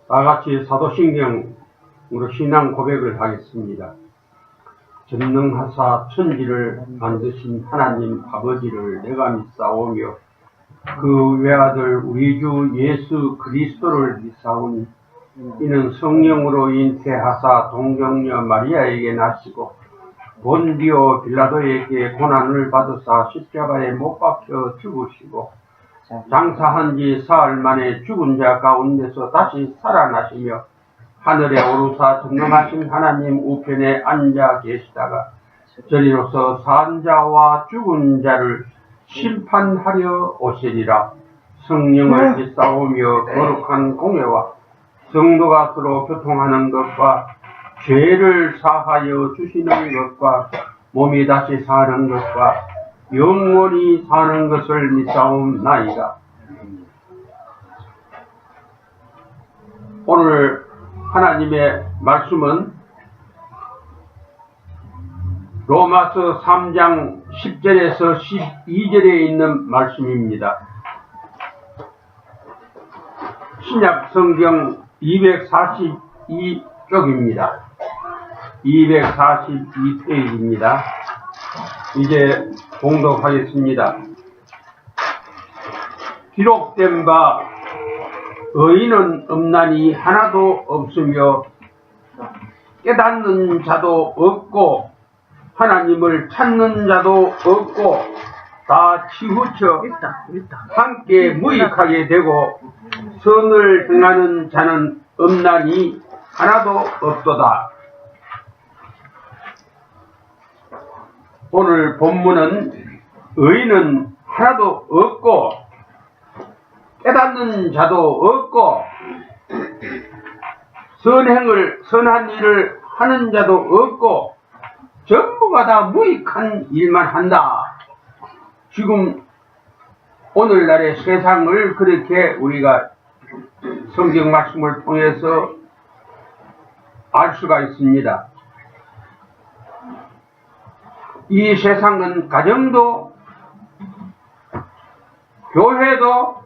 다같이 사도신경으로 신앙 고백을 하겠습니다. 전능하사 천지를 만드신 하나님 아버지를 내가 믿사오며 그 외아들 우리 주 예수 그리스도를 믿사오니 이는 성령으로 잉태하사 동정녀 마리아에게 나시고 본디오 빌라도에게 고난을 받으사 십자가에 못 박혀 죽으시고 장사한 지 사흘 만에 죽은 자 가운데서 다시 살아나시며 하늘에 오르사 전능하신 하나님 우편에 앉아 계시다가 저리로서 산 자와 죽은 자를 심판하려 오시리라. 성령을 믿사오며 거룩한 공회와 성도가 서로 교통하는 것과 죄를 사하여 주시는 것과 몸이 다시 사는 것과 영원히 사는 것을 믿사옵나이다. 오늘 하나님의 말씀은 로마서 3장 10절에서 12절에 있는 말씀입니다. 신약 성경 242쪽입니다. 242페이지입니다. 이제 봉독하겠습니다. 기록된 바 의인은 없나니 하나도 없으며 깨닫는 자도 없고 하나님을 찾는 자도 없고 다 치우쳐 함께 무익하게 되고 선을 행하는 자는 없나니 하나도 없도다. 오늘 본문은 의인은 하나도 없고 깨닫는 자도 없고 선한 일을 하는 자도 없고 전부가 다 무익한 일만 한다. 지금 오늘날의 세상을 그렇게 우리가 성경 말씀을 통해서 알 수가 있습니다. 이 세상은 가정도 교회도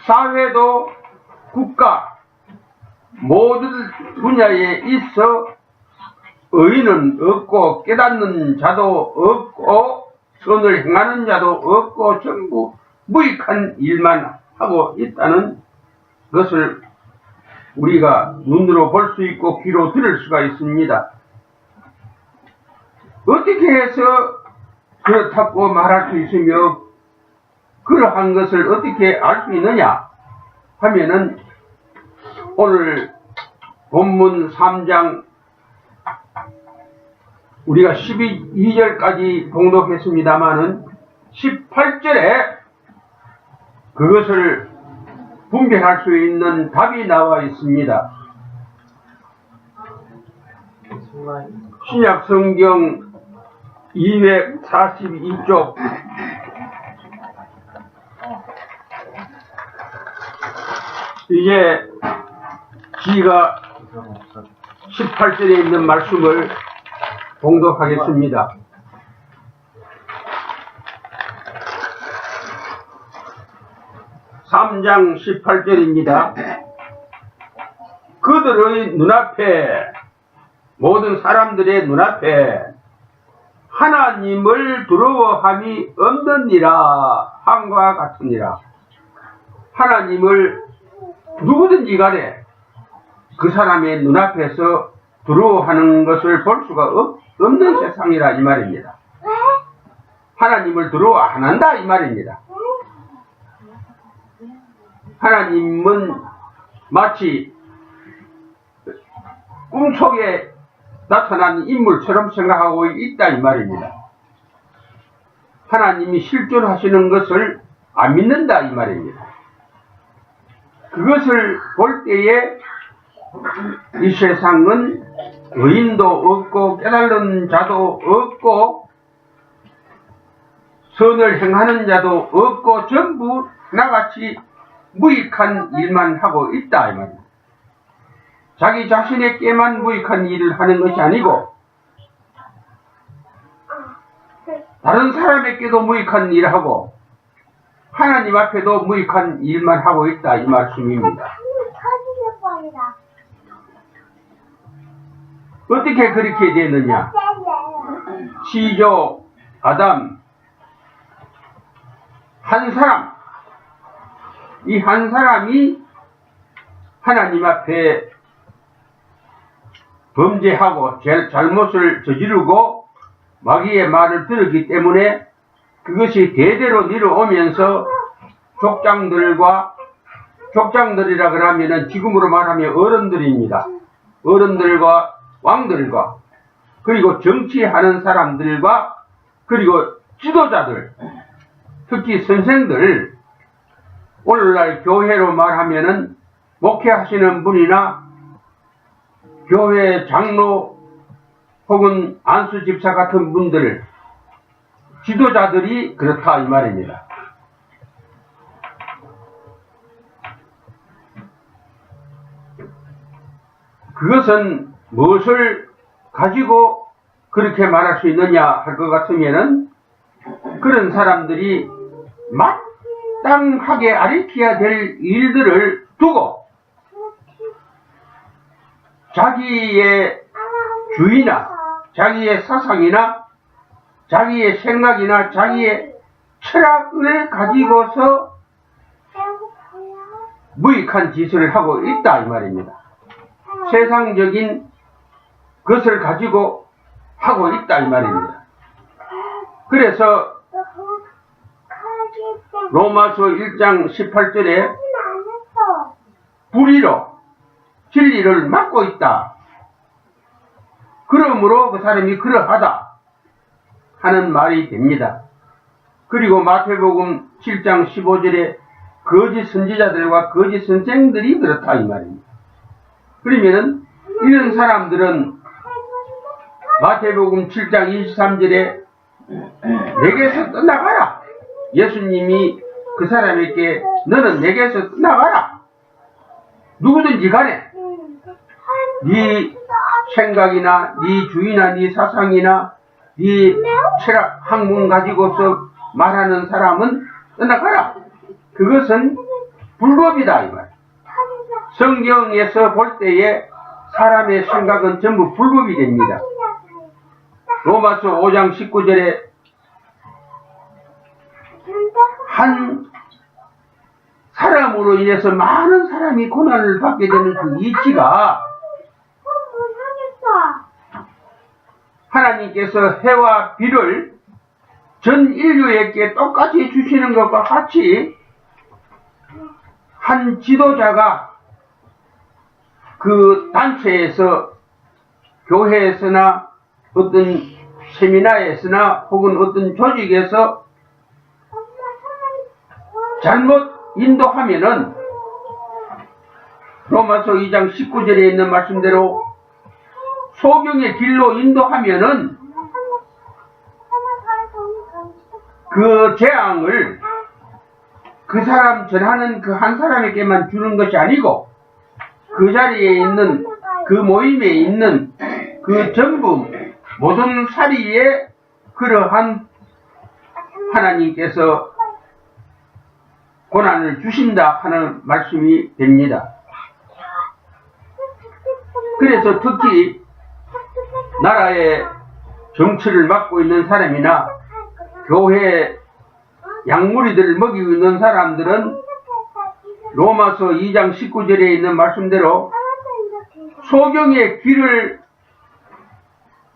사회도 국가 모든 분야에 있어 의인은 없고 깨닫는 자도 없고 선을 행하는 자도 없고 전부 무익한 일만 하고 있다는 것을 우리가 눈으로 볼 수 있고 귀로 들을 수가 있습니다. 어떻게 해서 그렇다고 말할 수 있으며 그러한 것을 어떻게 알 수 있느냐 하면은 오늘 본문 3장 우리가 12절까지 봉독했습니다마는 18절에 그것을 분별할 수 있는 답이 나와 있습니다. 신약 성경 242쪽 이제 지가 18절에 있는 말씀을 봉독하겠습니다. (3장 18절입니다) 그들의 눈앞에 모든 사람들의 눈앞에 하나님을 두려워함이 없느니라 함과 같으니라. 하나님을 누구든지 간에 그 사람의 눈앞에서 두려워하는 것을 볼 수가 없는 세상이라 이 말입니다. 하나님을 두려워 안 한다 이 말입니다. 하나님은 마치 꿈속에 나타난 인물처럼 생각하고 있다 이 말입니다. 하나님이 실존하시는 것을 안 믿는다 이 말입니다. 그것을 볼 때에 이 세상은 의인도 없고 깨달은 자도 없고 선을 행하는 자도 없고 전부 나같이 무익한 일만 하고 있다 이 말입니다. 자기 자신에게만 무익한 일을 하는 것이 아니고 다른 사람에게도 무익한 일을 하고 하나님 앞에도 무익한 일만 하고 있다 이 말씀입니다. 어떻게 그렇게 되느냐? 시조 아담 한 사람, 이 한 사람이 하나님 앞에 범죄하고 잘못을 저지르고 마귀의 말을 들었기 때문에 그것이 대대로 내려오면서 족장들이라 그러면은 지금으로 말하면 어른들입니다. 어른들과 왕들과 그리고 정치하는 사람들과 그리고 지도자들, 특히 선생들, 오늘날 교회로 말하면은 목회하시는 분이나 교회 장로 혹은 안수 집사 같은 분들, 지도자들이 그렇다 이 말입니다. 그것은 무엇을 가지고 그렇게 말할 수 있느냐 할 것 같으면은 그런 사람들이 마땅하게 가리켜야 될 일들을 두고 자기의 주의나 자기의 사상이나 자기의 생각이나 자기의 철학을 가지고서 무익한 짓을 하고 있다 이 말입니다. 세상적인 것을 가지고 하고 있다 이 말입니다. 그래서 로마서 1장 18절에 불의로 진리를 막고 있다. 그러므로 그 사람이 그러하다 하는 말이 됩니다. 그리고 마태복음 7장 15절에 거짓 선지자들과 거짓 선생들이 그렇다 이 말입니다. 그러면은 이런 사람들은 마태복음 7장 23절에 내게서 떠나가라. 예수님이 그 사람에게 너는 내게서 떠나가라. 누구든지 간에 네 생각이나 네 주의나 네 사상이나 네 철학 학문 가지고서 말하는 사람은 떠나가라. 그것은 불법이다 이 말. 성경에서 볼 때에 사람의 생각은 전부 불법이 됩니다. 로마서 5장 19절에 한 사람으로 인해서 많은 사람이 고난을 받게 되는 그 이치가 하나님께서 해와 비를 전 인류에게 똑같이 주시는 것과 같이 한 지도자가 그 단체에서 교회에서나 어떤 세미나에서나 혹은 어떤 조직에서 잘못 인도하면은 로마서 2장 19절에 있는 말씀대로 소경의 길로 인도하면은 그 재앙을 그 사람 전하는 그 한 사람에게만 주는 것이 아니고 그 자리에 있는 그 모임에 있는 그 전부 모든 사리에 그러한 하나님께서 고난을 주신다 하는 말씀이 됩니다. 그래서 특히 나라의 정치를 맡고 있는 사람이나 교회 양무리들을 먹이고 있는 사람들은 로마서 2장 19절에 있는 말씀대로 소경의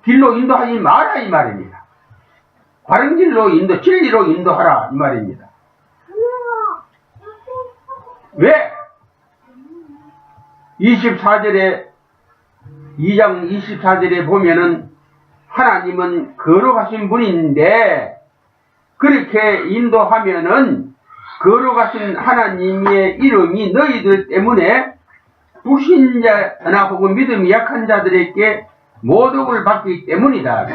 길로 인도하지 마라 이 말입니다. 바른 길로 진리로 인도하라 이 말입니다. 왜? 2장 24절에 보면은 하나님은 거룩하신 분인데 그렇게 인도하면은 거룩하신 하나님의 이름이 너희들 때문에 불신자나 혹은 믿음이 약한 자들에게 모독을 받기 때문이다.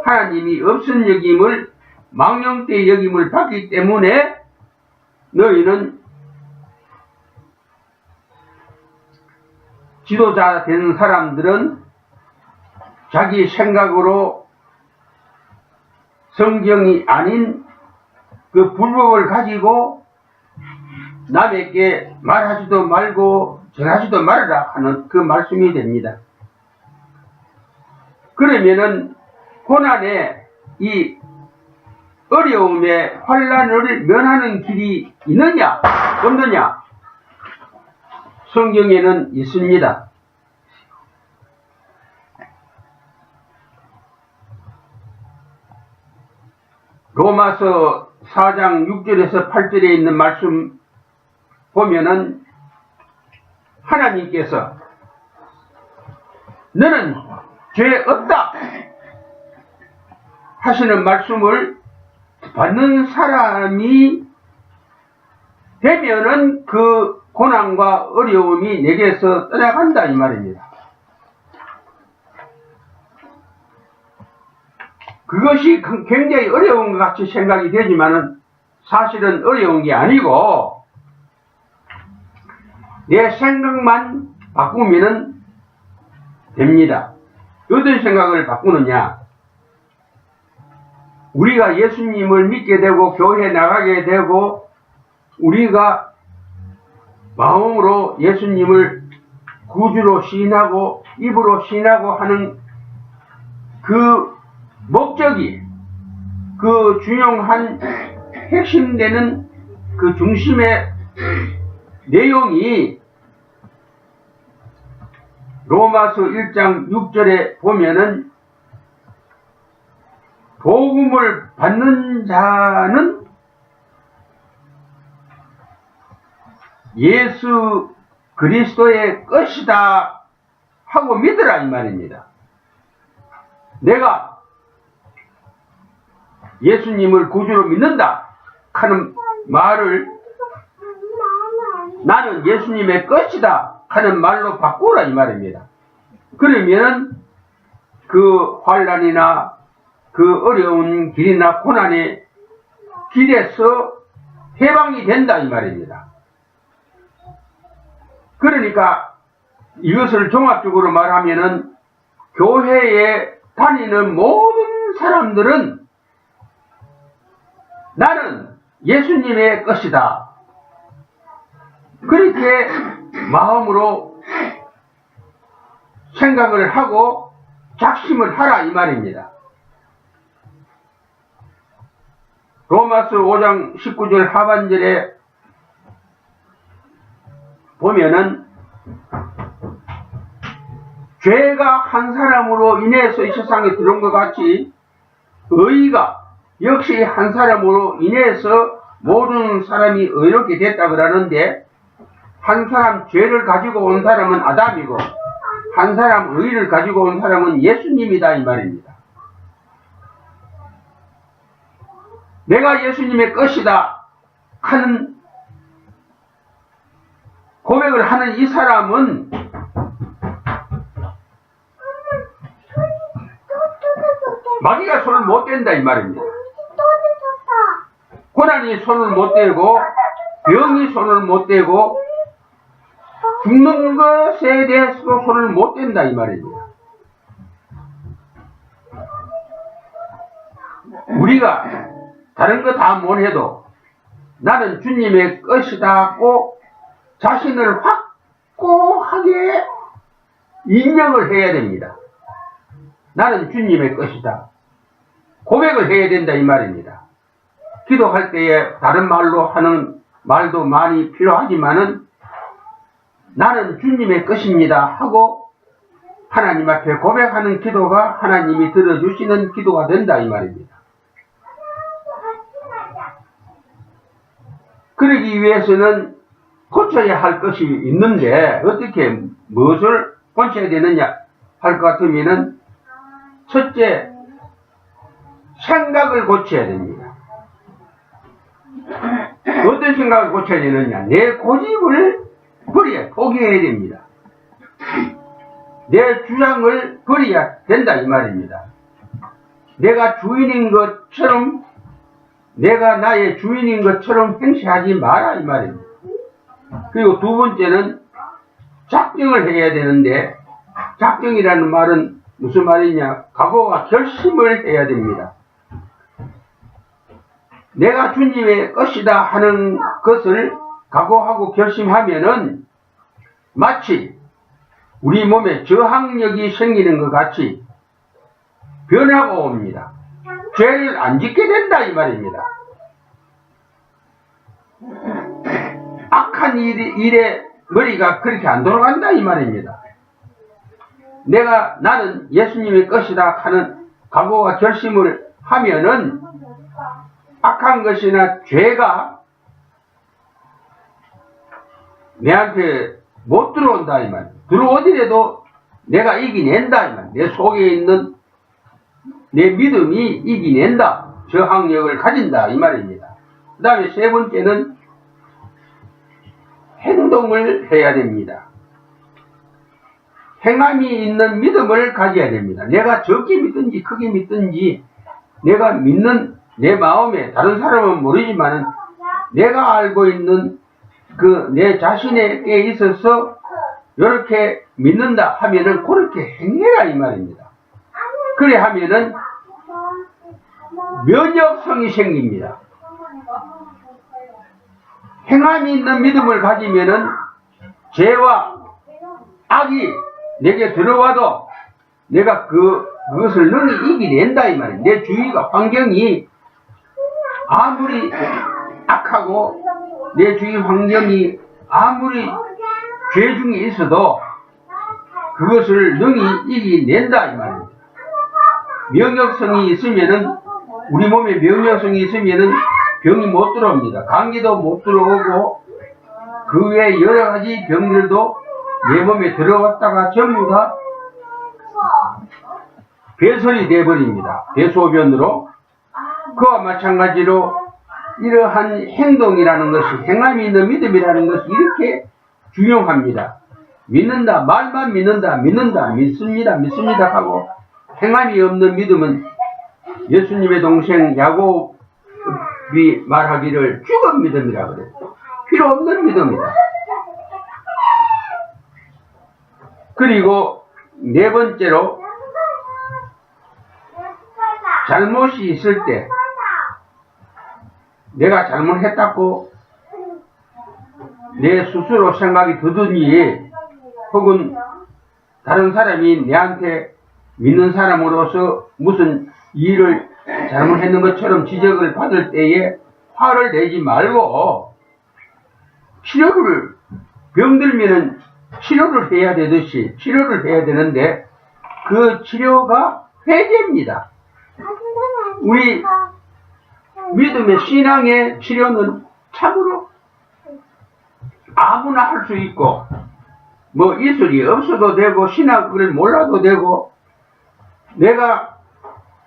하나님이 없은 여김을 망령되이 여김을 받기 때문에 너희는 지도자 된 사람들은 자기 생각으로 성경이 아닌 그 불법을 가지고 남에게 말하지도 말고 전하지도 말아라 하는 그 말씀이 됩니다. 그러면은 고난의 이 어려움의 환난을 면하는 길이 있느냐 없느냐? 성경에는 있습니다. 로마서 4장 6절에서 8절에 있는 말씀 보면은 하나님께서 너는 죄 없다 하시는 말씀을 받는 사람이 되면은 그 고난과 어려움이 내게서 떠나간다 이 말입니다. 그것이 굉장히 어려운 것 같이 생각이 되지만은 사실은 어려운 게 아니고 내 생각만 바꾸면은 됩니다. 어떤 생각을 바꾸느냐? 우리가 예수님을 믿게 되고 교회에 나가게 되고 우리가 마음으로 예수님을 구주로 시인하고 입으로 시인하고 하는 그 목적이 그 중요한 핵심되는 그 중심의 내용이 로마서 1장 6절에 보면은 복음을 받는 자는 예수 그리스도의 것이다 하고 믿으라 이 말입니다. 내가 예수님을 구주로 믿는다 하는 말을 나는 예수님의 것이다 하는 말로 바꾸라 이 말입니다. 그러면은 그 환난이나 그 어려운 길이나 고난의 길에서 해방이 된다 이 말입니다. 그러니까 이것을 종합적으로 말하면은 교회에 다니는 모든 사람들은 나는 예수님의 것이다. 그렇게 마음으로 생각을 하고 작심을 하라 이 말입니다. 로마서 5장 19절 하반절에 보면은 죄가 한 사람으로 인해서 이 세상에 들어온 것 같이 의가 역시 한 사람으로 인해서 모든 사람이 의롭게 됐다 그러는데 한 사람 죄를 가지고 온 사람은 아담이고 한 사람 의를 가지고 온 사람은 예수님이다 이 말입니다. 내가 예수님의 것이다 하는 고백을 하는 이 사람은 마귀가 손을 못 댄다 이 말입니다. 고난이 손을 못 대고 병이 손을 못 대고 죽는 것에 대해서도 손을 못 댄다 이 말입니다. 우리가 다른 거 다 못해도 나는 주님의 것이다 꼭 자신을 확고하게 인정을 해야 됩니다. 나는 주님의 것이다. 고백을 해야 된다 이 말입니다. 기도할 때에 다른 말로 하는 말도 많이 필요하지만은 나는 주님의 것입니다 하고 하나님 앞에 고백하는 기도가 하나님이 들어주시는 기도가 된다 이 말입니다. 그러기 위해서는 고쳐야 할 것이 있는데 어떻게 무엇을 고쳐야 되느냐 할 것 같으면은 첫째 생각을 고쳐야 됩니다. 어떤 생각을 고쳐야 되느냐? 내 고집을 포기해야 됩니다. 내 주장을 버려야 된다 이 말입니다. 내가 주인인 것처럼 내가 나의 주인인 것처럼 행세하지 마라 이 말입니다. 그리고 두 번째는 작정을 해야 되는데 작정이라는 말은 무슨 말이냐? 각오와 결심을 해야 됩니다. 내가 주님의 것이다 하는 것을 각오하고 결심하면은 마치 우리 몸에 저항력이 생기는 것 같이 변화가 옵니다. 죄를 안 짓게 된다 이 말입니다. 악한 일에 머리가 그렇게 안 돌아간다 이 말입니다. 나는 예수님의 것이다 하는 각오와 결심을 하면은 악한 것이나 죄가 내한테 못 들어온다 이 말. 들어오더라도 내가 이겨낸다 이 말. 내 속에 있는 내 믿음이 이겨낸다. 저항력을 가진다 이 말입니다. 그 다음에 세 번째는 행동을 해야 됩니다. 행함이 있는 믿음을 가져야 됩니다. 내가 적게 믿든지 크게 믿든지 내가 믿는 내 마음에 다른 사람은 모르지만 내가 알고 있는 그 내 자신에게 있어서 이렇게 믿는다 하면은 그렇게 행해라 이 말입니다. 그래 하면은 면역성이 생깁니다. 행함이 있는 믿음을 가지면은 죄와 악이 내게 들어와도 내가 그것을 능히 이겨낸다 이 말이에요. 내 주위가 환경이 아무리 악하고 내 주위 환경이 아무리 죄 중에 있어도 그것을 능히 이겨낸다 이 말입니다. 면역성이 있으면은 우리 몸에 면역성이 있으면은 병이 못 들어옵니다. 감기도 못 들어오고 그 외에 여러 가지 병들도 내 몸에 들어왔다가 전부 다 배설이 되어버립니다. 대소변으로. 그와 마찬가지로 이러한 행동이라는 것이 행함이 있는 믿음이라는 것이 이렇게 중요합니다. 믿는다 말만 믿는다 믿습니다 하고 행함이 없는 믿음은 예수님의 동생 야곱이 말하기를 죽은 믿음이라 그래요. 필요 없는 믿음이다. 그리고 네 번째로 잘못이 있을 때 내가 잘못했다고 내 스스로 생각이 드든지 혹은 다른 사람이 내한테 믿는 사람으로서 무슨 일을 잘못했는 것처럼 지적을 받을 때에 화를 내지 말고 병들면은 치료를 해야 되듯이 치료를 해야 되는데 그 치료가 회개입니다. 우리 믿음의 신앙의 치료는 참으로 아무나 할 수 있고 뭐 이슬이 없어도 되고 신학을 몰라도 되고 내가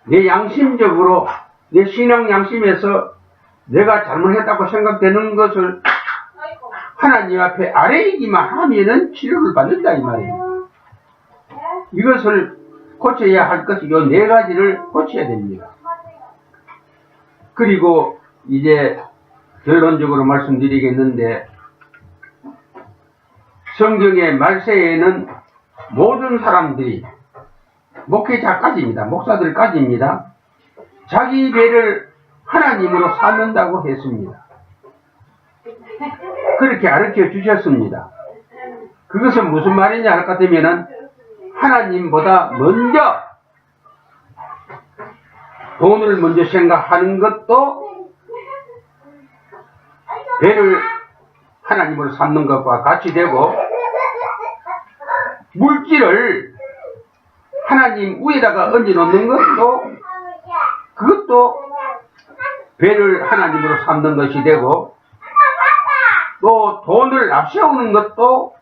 내 양심적으로 내 신앙 양심에서 내가 잘못했다고 생각되는 것을 하나님 앞에 아뢰기만 하면은 치료를 받는다 이 말이에요. 이것을 고쳐야 할 것이 이 네 가지를 고쳐야 됩니다. 그리고 이제 결론적으로 말씀드리겠는데 성경의 말세에는 모든 사람들이 목회자까지입니다. 목사들까지입니다. 자기 배를 하나님으로 삼는다고 했습니다. 그렇게 가르쳐 주셨습니다. 그것은 무슨 말이냐 할 것 같으면은 하나님보다 먼저 돈을 먼저 생각하는 것도 배를 하나님으로 삼는 것과 같이 되고 물질을 하나님 위에다가 얹어 놓는 것도 그것도 배를 하나님으로 삼는 것이 되고 또 돈을 앞세우는 것도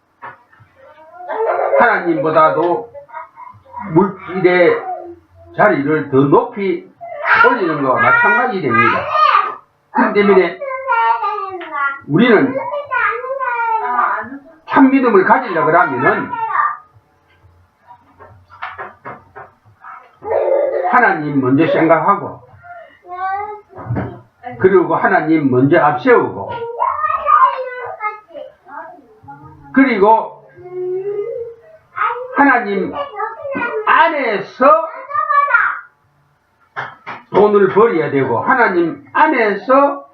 하나님보다도 물질의 자리를 더 높이 올리는 것과 마찬가지 됩니다. 그렇기 때문에 우리는 참 믿음을 가지려고 하면은 하나님 먼저 생각하고 그리고 하나님 먼저 앞세우고 그리고 하나님 안에서 돈을 벌어야 되고 하나님 안에서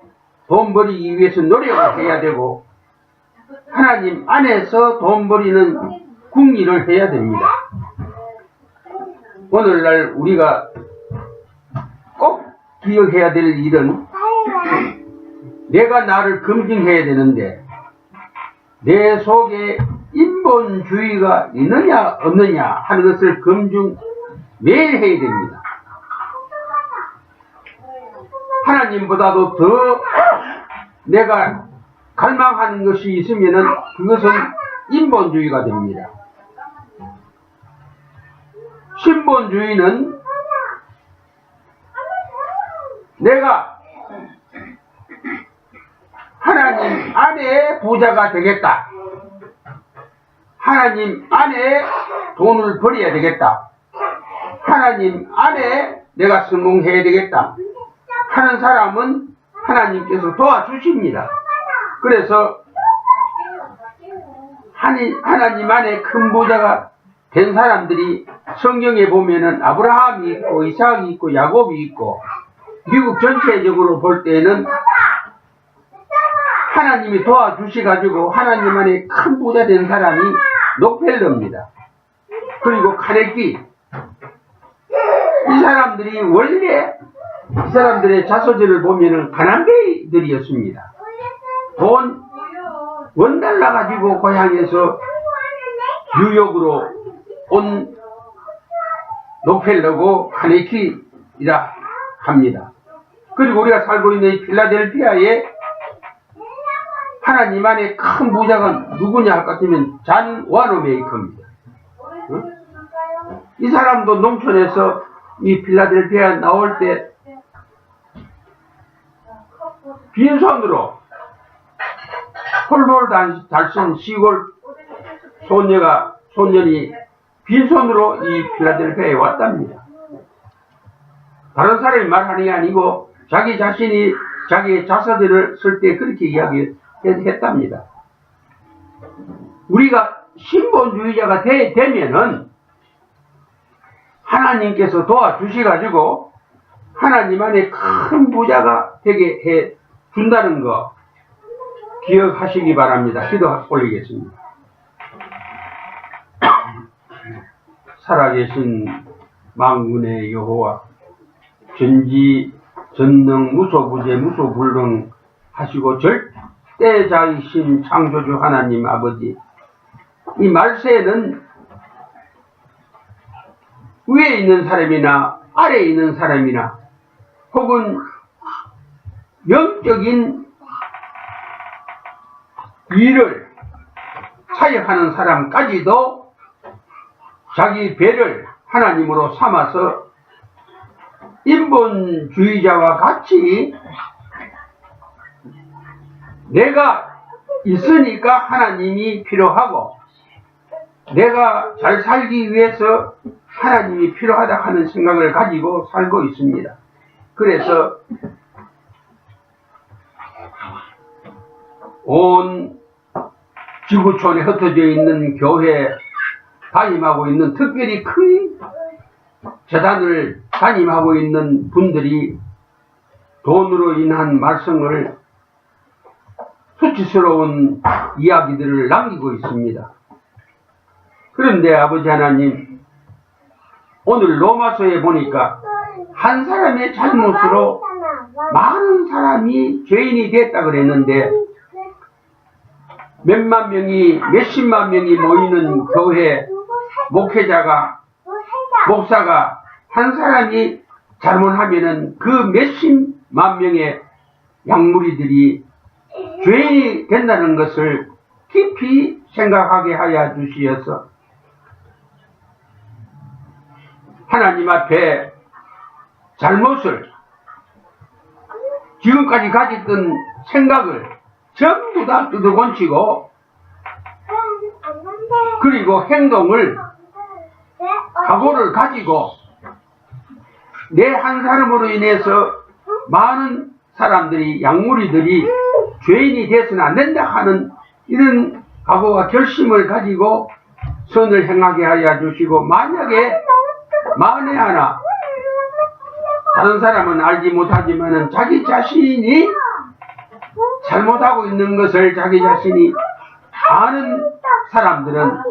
돈 벌이기 위해서 노력을 해야 되고 하나님 안에서 돈 벌이는 궁리를 해야 됩니다. 오늘날 우리가 꼭 기억해야 될 일은 내가 나를 검증해야 되는데 내 속에 인본주의가 있느냐 없느냐 하는 것을 검증 매일 해야 됩니다. 하나님보다도 더 내가 갈망하는 것이 있으면은 그것은 인본주의가 됩니다. 신본주의는 내가 하나님 안에 부자가 되겠다. 하나님 안에 돈을 벌여야 되겠다. 하나님 안에 내가 성공해야 되겠다 하는 사람은 하나님께서 도와주십니다. 그래서 하나님 안에 큰 부자가 된 사람들이 성경에 보면은 아브라함이 있고 이삭이 있고 야곱이 있고 미국 전체적으로 볼 때는 하나님이 도와주셔가지고 하나님 안에 큰 부자 된 사람이 록펠러입니다. 그리고 카네기. 이 사람들이 원래 이 사람들의 자서전을 보면은 가난뱅이들이었습니다. 돈 $1 가지고 고향에서 뉴욕으로 온 록펠러고 카네기이라 합니다. 그리고 우리가 살고 있는 이 필라델피아에 하나님 안에 큰 부자가 누구냐 할 것 같으면 잔 와노메이커입니다. 응? 이 사람도 농촌에서 이 필라델피아 나올 때 빈손으로 홀홀 달쓴 시골 소년이 빈손으로 이 필라델피아에 왔답니다. 다른 사람이 말하는 게 아니고 자기 자신이 자기의 자서전을 쓸 때 그렇게 이야기했답니다. 우리가 신본주의자가 되면은 하나님께서 도와주셔가지고 하나님 안에 큰 부자가 되게 해 준다는 거 기억하시기 바랍니다. 기도 올리겠습니다. 살아계신 만군의 여호와, 전지 전능 무소부재 무소불능 하시고 절대자이신 창조주 하나님 아버지, 이 말세에는 위에 있는 사람이나 아래에 있는 사람이나 혹은 영적인 일을 사역하는 사람까지도 자기 배를 하나님으로 삼아서 인본주의자와 같이 내가 있으니까 하나님이 필요하고 내가 잘 살기 위해서 하나님이 필요하다 하는 생각을 가지고 살고 있습니다. 그래서 온 지구촌에 흩어져 있는 교회 담임하고 있는, 특별히 큰 재단을 담임하고 있는 분들이 돈으로 인한 말썽을, 수치스러운 이야기들을 남기고 있습니다. 그런데 아버지 하나님, 오늘 로마서에 보니까 한 사람의 잘못으로 많은 사람이 죄인이 됐다 그랬는데 몇만 명이, 몇십만 명이 모이는 교회 목사가 한 사람이 잘못하면은 그 몇십만 명의 양무리들이 죄인이 된다는 것을 깊이 생각하게 하여 주시어서 하나님 앞에 잘못을, 지금까지 가졌던 생각을 전부 다 뜯어고치고, 그리고 행동을, 각오를 가지고 내 한 사람으로 인해서 많은 사람들이, 양무리들이 죄인이 되어서는 안 된다 하는 이런 각오와 결심을 가지고 선을 행하게 하여 주시고, 만에 하나 다른 사람은 알지 못하지만은 자기 자신이 잘못하고 있는 것을 자기 자신이 아는 사람들은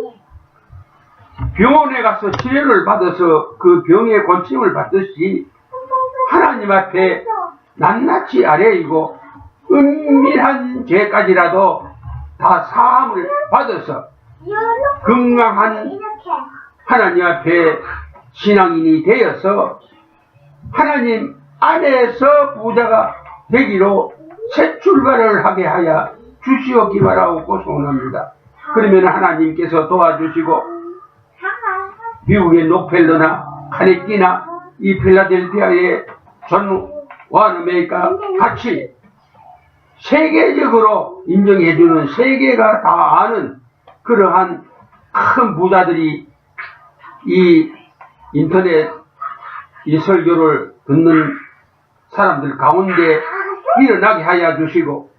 병원에 가서 치료를 받아서 그 병의 고침을 받듯이 하나님 앞에 낱낱이 아뢰이고 은밀한 죄까지라도 다 사함을 받아서 건강한 하나님 앞에 신앙인이 되어서 하나님 안에서 부자가 되기로 새 출발을 하게 하여 주시옵기 바라옵고 소원합니다. 그러면 하나님께서 도와주시고 미국의 록펠러나 카네기나 이 필라델피아의 존 와너메이가 같이 세계적으로 인정해주는 세계가 다 아는 그러한 큰 부자들이 이 인터넷 이 설교를 듣는 사람들 가운데 일어나게 하여 주시고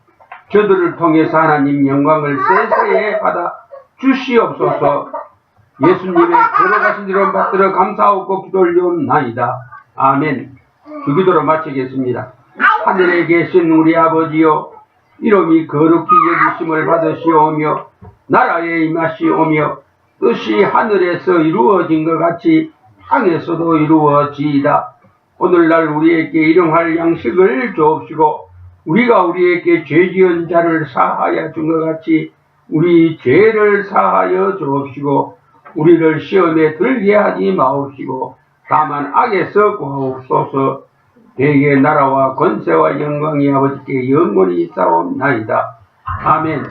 저들을 통해서 하나님 영광을 세세에 받아 주시옵소서. 예수님의 걸어가신 대로 받들어 감사하고 기도 올려옵나이다. 아멘. 그 기도로 마치겠습니다. 하늘에 계신 우리 아버지여, 이름이 거룩히 여기심을 받으시오며 나라에 임하시오며 뜻이 하늘에서 이루어진 것 같이 땅에서도 이루어지이다. 오늘날 우리에게 일용할 양식을 주옵시고 우리가 우리에게 죄지은 자를 사하여 준 것 같이 우리 죄를 사하여 주옵시고 우리를 시험에 들게 하지 마옵시고 다만 악에서 구하옵소서. 대개 나라와 권세와 영광이 아버지께 영원히 있사옵나이다. 아멘.